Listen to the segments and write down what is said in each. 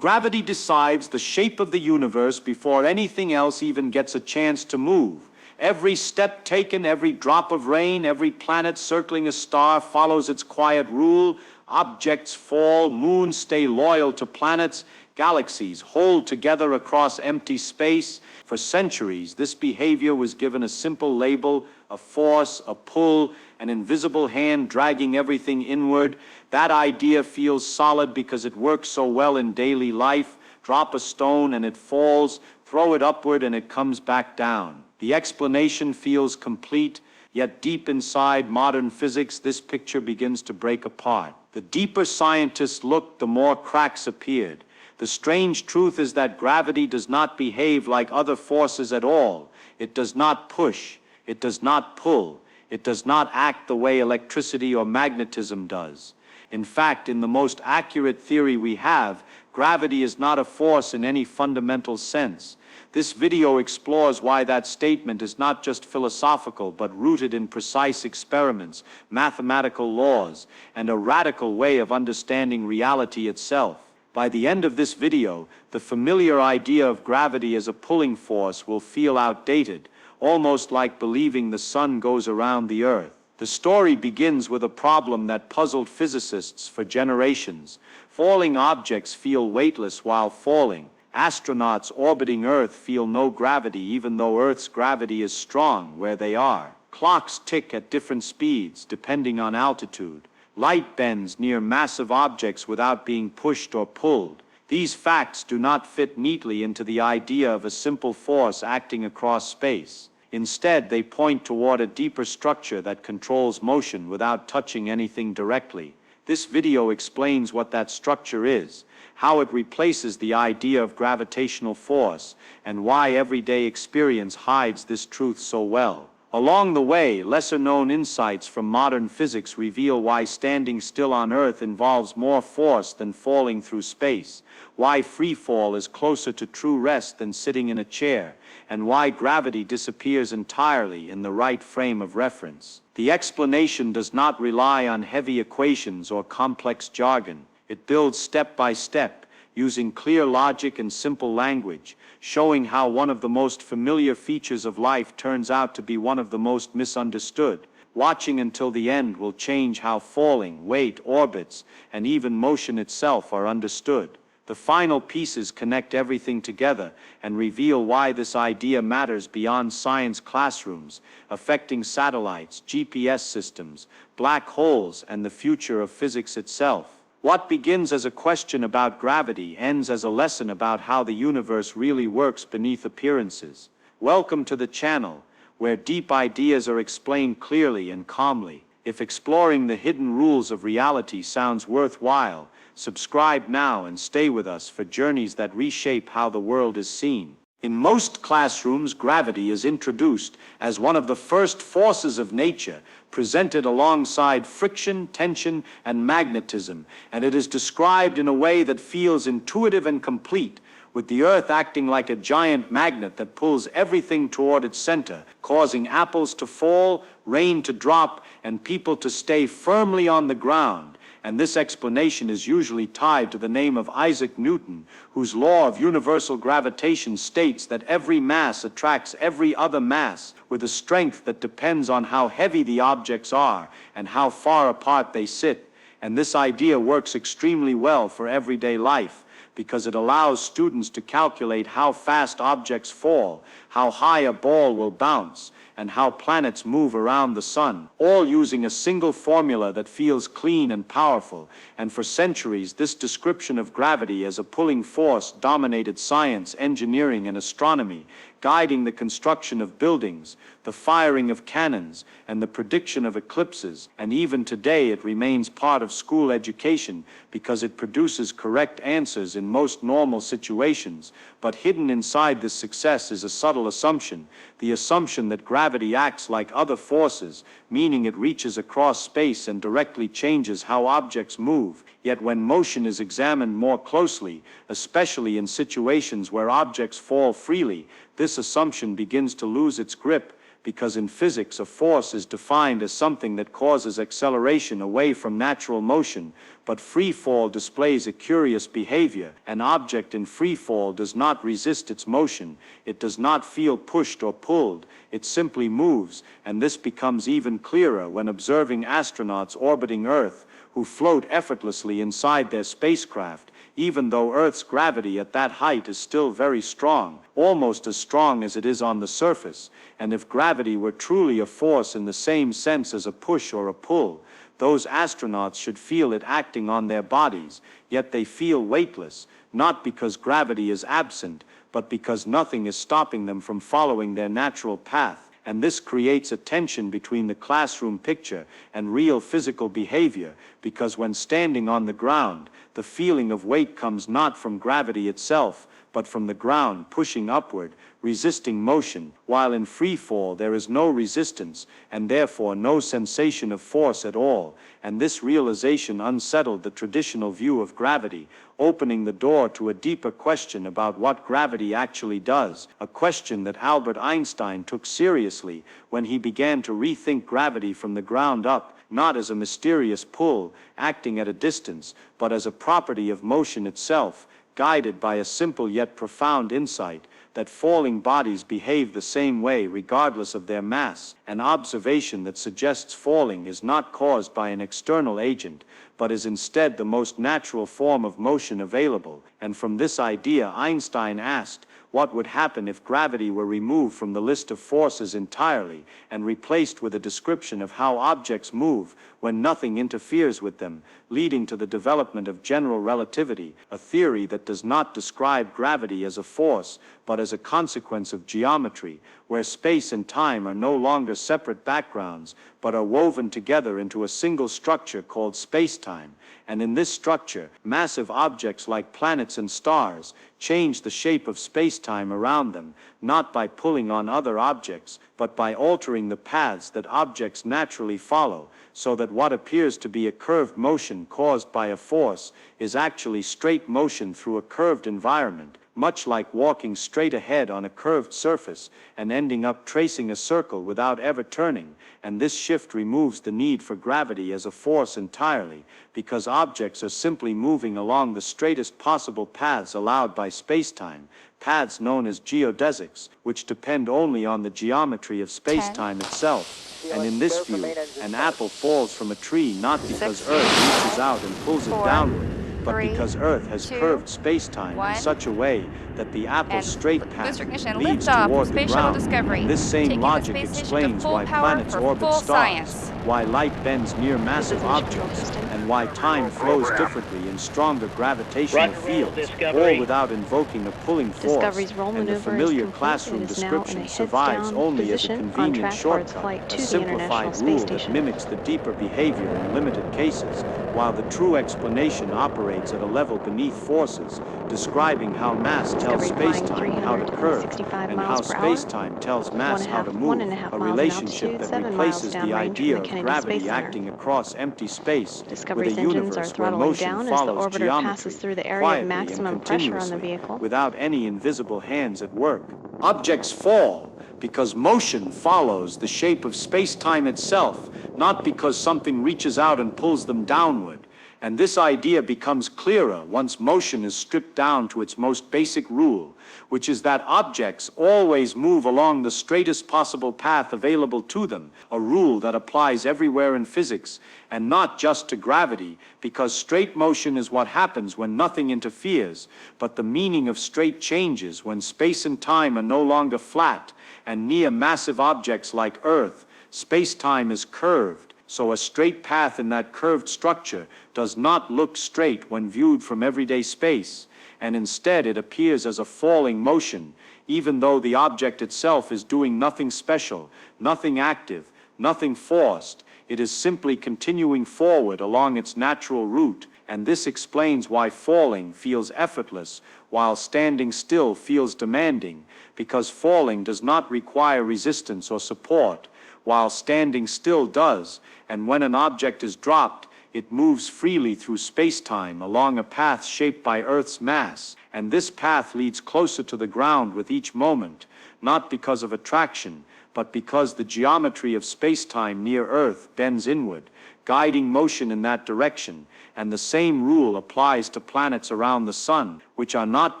Gravity decides the shape of the universe before anything else even gets a chance to move. Every step taken, every drop of rain, every planet circling a star follows its quiet rule. Objects fall, moons stay loyal to planets, galaxies hold together across empty space. For centuries, this behavior was given a simple label: a force, a pull, an invisible hand dragging everything inward. That idea feels solid because it works so well in daily life. Drop a stone and it falls, throw it upward and it comes back down. The explanation feels complete, yet deep inside modern physics, this picture begins to break apart. The deeper scientists looked, the more cracks appeared. The strange truth is that gravity does not behave like other forces at all. It does not push, it does not pull, it does not act the way electricity or magnetism does. In fact, in the most accurate theory we have, gravity is not a force in any fundamental sense. This video explores why that statement is not just philosophical, but rooted in precise experiments, mathematical laws, and a radical way of understanding reality itself. By the end of this video, the familiar idea of gravity as a pulling force will feel outdated, almost like believing the sun goes around the earth. The story begins with a problem that puzzled physicists for generations. Falling objects feel weightless while falling. Astronauts orbiting Earth feel no gravity even though Earth's gravity is strong where they are. Clocks tick at different speeds depending on altitude. Light bends near massive objects without being pushed or pulled. These facts do not fit neatly into the idea of a simple force acting across space. Instead, they point toward a deeper structure that controls motion without touching anything directly. This video explains what that structure is, how it replaces the idea of gravitational force, and why everyday experience hides this truth so well. Along the way, lesser-known insights from modern physics reveal why standing still on Earth involves more force than falling through space, why free fall is closer to true rest than sitting in a chair, and why gravity disappears entirely in the right frame of reference. The explanation does not rely on heavy equations or complex jargon. It builds step by step, using clear logic and simple language, showing how one of the most familiar features of life turns out to be one of the most misunderstood. Watching until the end will change how falling, weight, orbits, and even motion itself are understood. The final pieces connect everything together and reveal why this idea matters beyond science classrooms, affecting satellites, GPS systems, black holes, and the future of physics itself. What begins as a question about gravity ends as a lesson about how the universe really works beneath appearances. Welcome to the channel, where deep ideas are explained clearly and calmly. If exploring the hidden rules of reality sounds worthwhile, subscribe now and stay with us for journeys that reshape how the world is seen. In most classrooms, gravity is introduced as one of the first forces of nature, presented alongside friction, tension, and magnetism, and it is described in a way that feels intuitive and complete, with the Earth acting like a giant magnet that pulls everything toward its center, causing apples to fall, rain to drop, and people to stay firmly on the ground. And this explanation is usually tied to the name of Isaac Newton, whose law of universal gravitation states that every mass attracts every other mass with a strength that depends on how heavy the objects are and how far apart they sit. And this idea works extremely well for everyday life, because it allows students to calculate how fast objects fall, how high a ball will bounce, and how planets move around the sun, all using a single formula that feels clean and powerful. And for centuries, this description of gravity as a pulling force dominated science, engineering, and astronomy, guiding the construction of buildings, the firing of cannons, and the prediction of eclipses. And even today it remains part of school education because it produces correct answers in most normal situations. But hidden inside this success is a subtle assumption, the assumption that gravity acts like other forces, meaning it reaches across space and directly changes how objects move. Yet when motion is examined more closely, especially in situations where objects fall freely, this assumption begins to lose its grip, because in physics a force is defined as something that causes acceleration away from natural motion, but free fall displays a curious behavior. An object in free fall does not resist its motion, it does not feel pushed or pulled, it simply moves, and this becomes even clearer when observing astronauts orbiting Earth, who float effortlessly inside their spacecraft, even though Earth's gravity at that height is still very strong, almost as strong as it is on the surface. And if gravity were truly a force in the same sense as a push or a pull, those astronauts should feel it acting on their bodies, yet they feel weightless, not because gravity is absent, but because nothing is stopping them from following their natural path. And this creates a tension between the classroom picture and real physical behavior, because when standing on the ground, the feeling of weight comes not from gravity itself, but from the ground pushing upward, resisting motion, while in free fall there is no resistance, and therefore no sensation of force at all. And this realization unsettled the traditional view of gravity, opening the door to a deeper question about what gravity actually does, a question that Albert Einstein took seriously when he began to rethink gravity from the ground up, not as a mysterious pull acting at a distance, but as a property of motion itself, guided by a simple yet profound insight that falling bodies behave the same way regardless of their mass, an observation that suggests falling is not caused by an external agent, but is instead the most natural form of motion available. And from this idea, Einstein asked, what would happen if gravity were removed from the list of forces entirely and replaced with a description of how objects move when nothing interferes with them, leading to the development of general relativity, a theory that does not describe gravity as a force, but as a consequence of geometry, where space and time are no longer separate backgrounds, but are woven together into a single structure called spacetime. And in this structure, massive objects like planets and stars change the shape of spacetime around them, not by pulling on other objects, but by altering the paths that objects naturally follow, so that what appears to be a curved motion caused by a force is actually straight motion through a curved environment, much like walking straight ahead on a curved surface and ending up tracing a circle without ever turning. And this shift removes the need for gravity as a force entirely, because objects are simply moving along the straightest possible paths allowed by spacetime, paths known as geodesics, which depend only on the geometry of spacetime itself. And in this view, an apple falls from a tree not because Earth reaches out and pulls it downward, but because Earth has curved spacetime in such a way that the apple's straight path leads toward the ground. This same logic explains why planets orbit stars, why light bends near massive objects, and why time flows differently in stronger gravitational fields, all without invoking a pulling force. And the familiar classroom description survives only as a convenient shortcut, a simplified rule that mimics the deeper behavior in limited cases, while the true explanation operates at a level beneath forces, describing how mass tells spacetime how to curve, and how spacetime tells mass how to move, a relationship that replaces the idea of gravity acting across empty space with a universe where motion follows geometry, quietly and continuously, without any invisible hands at work. Objects fall because motion follows the shape of spacetime itself, not because something reaches out and pulls them downward. And this idea becomes clearer once motion is stripped down to its most basic rule, which is that objects always move along the straightest possible path available to them, a rule that applies everywhere in physics, and not just to gravity, because straight motion is what happens when nothing interferes, but the meaning of straight changes when space and time are no longer flat, and near massive objects like Earth, space-time is curved. So a straight path in that curved structure does not look straight when viewed from everyday space, and instead it appears as a falling motion, even though the object itself is doing nothing special, nothing active, nothing forced. It is simply continuing forward along its natural route, and this explains why falling feels effortless, while standing still feels demanding, because falling does not require resistance or support, while standing still does. And when an object is dropped, It moves freely through space-time along a path shaped by Earth's mass, and this path leads closer to the ground with each moment, not because of attraction, but because the geometry of space-time near Earth bends inward, guiding motion in that direction, and the same rule applies to planets around the Sun, which are not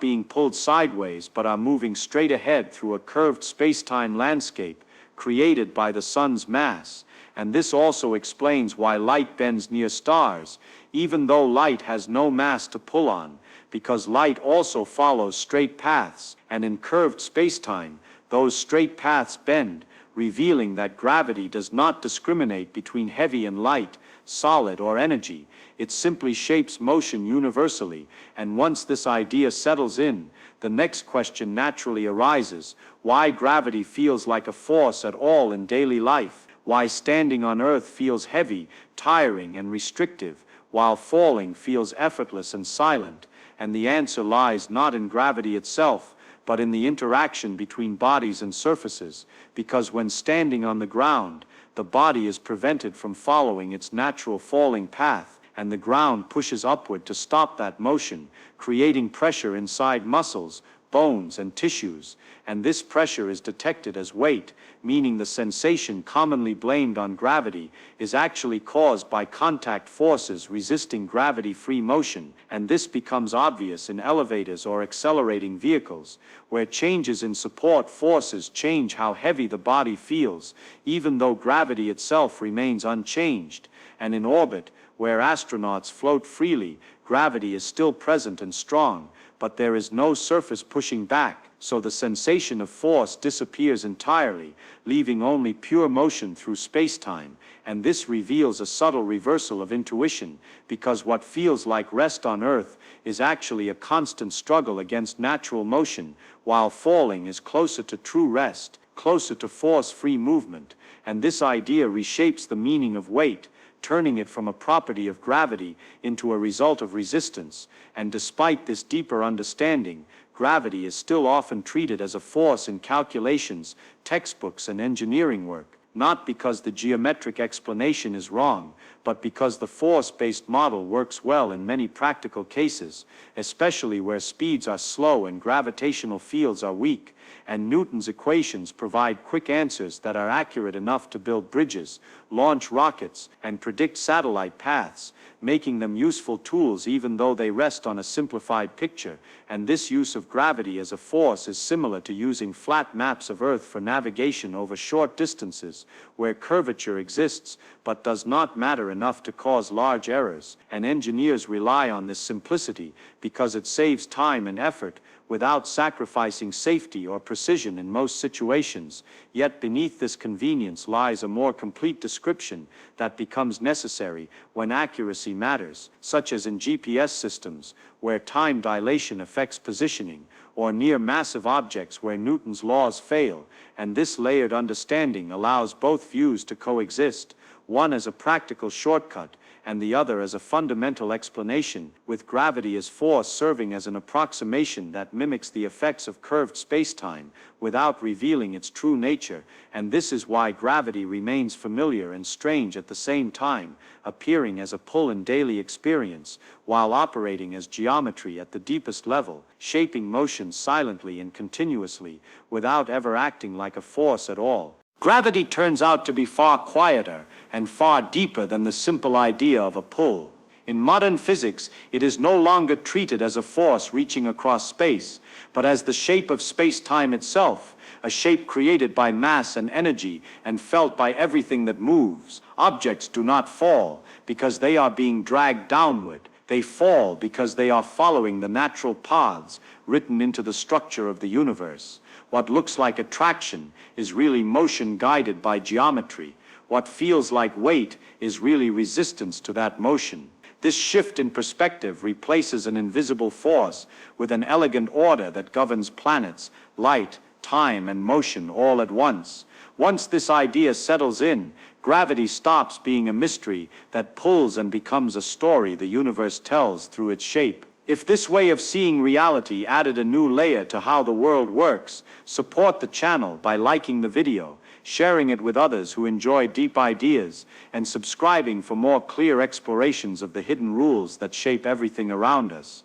being pulled sideways but are moving straight ahead through a curved space-time landscape created by the Sun's mass. And this also explains why light bends near stars, even though light has no mass to pull on, because light also follows straight paths, and in curved space-time, those straight paths bend, revealing that gravity does not discriminate between heavy and light, solid or energy. It simply shapes motion universally, and once this idea settles in, the next question naturally arises: why gravity feels like a force at all in daily life? Why standing on Earth feels heavy, tiring, and restrictive, while falling feels effortless and silent? And the answer lies not in gravity itself, but in the interaction between bodies and surfaces, because when standing on the ground, the body is prevented from following its natural falling path, and the ground pushes upward to stop that motion, creating pressure inside muscles, bones, and tissues, and this pressure is detected as weight, meaning the sensation commonly blamed on gravity is actually caused by contact forces resisting gravity-free motion, and this becomes obvious in elevators or accelerating vehicles, where changes in support forces change how heavy the body feels, even though gravity itself remains unchanged, and in orbit, where astronauts float freely, gravity is still present and strong, but there is no surface pushing back, so the sensation of force disappears entirely, leaving only pure motion through space-time, and this reveals a subtle reversal of intuition, because what feels like rest on Earth is actually a constant struggle against natural motion, while falling is closer to true rest, closer to force-free movement, and this idea reshapes the meaning of weight, turning it from a property of gravity into a result of resistance. And despite this deeper understanding, gravity is still often treated as a force in calculations, textbooks, and engineering work, not because the geometric explanation is wrong, but because the force-based model works well in many practical cases, especially where speeds are slow and gravitational fields are weak, and Newton's equations provide quick answers that are accurate enough to build bridges, launch rockets, and predict satellite paths, making them useful tools even though they rest on a simplified picture. And this use of gravity as a force is similar to using flat maps of Earth for navigation over short distances, where curvature exists but does not matter enough to cause large errors, and engineers rely on this simplicity because it saves time and effort, without sacrificing safety or precision in most situations. Yet beneath this convenience lies a more complete description that becomes necessary when accuracy matters, such as in GPS systems, where time dilation affects positioning, or near massive objects where Newton's laws fail, and this layered understanding allows both views to coexist, one as a practical shortcut, and the other as a fundamental explanation, with gravity as force serving as an approximation that mimics the effects of curved spacetime without revealing its true nature. And this is why gravity remains familiar and strange at the same time, appearing as a pull in daily experience, while operating as geometry at the deepest level, shaping motion silently and continuously, without ever acting like a force at all. Gravity turns out to be far quieter and far deeper than the simple idea of a pull. In modern physics, it is no longer treated as a force reaching across space, but as the shape of space-time itself, a shape created by mass and energy and felt by everything that moves. Objects do not fall because they are being dragged downward. They fall because they are following the natural paths written into the structure of the universe. What looks like attraction is really motion guided by geometry. What feels like weight is really resistance to that motion. This shift in perspective replaces an invisible force with an elegant order that governs planets, light, time, and motion all at once. Once this idea settles in, gravity stops being a mystery that pulls and becomes a story the universe tells through its shape. If this way of seeing reality added a new layer to how the world works, support the channel by liking the video, sharing it with others who enjoy deep ideas, and subscribing for more clear explorations of the hidden rules that shape everything around us.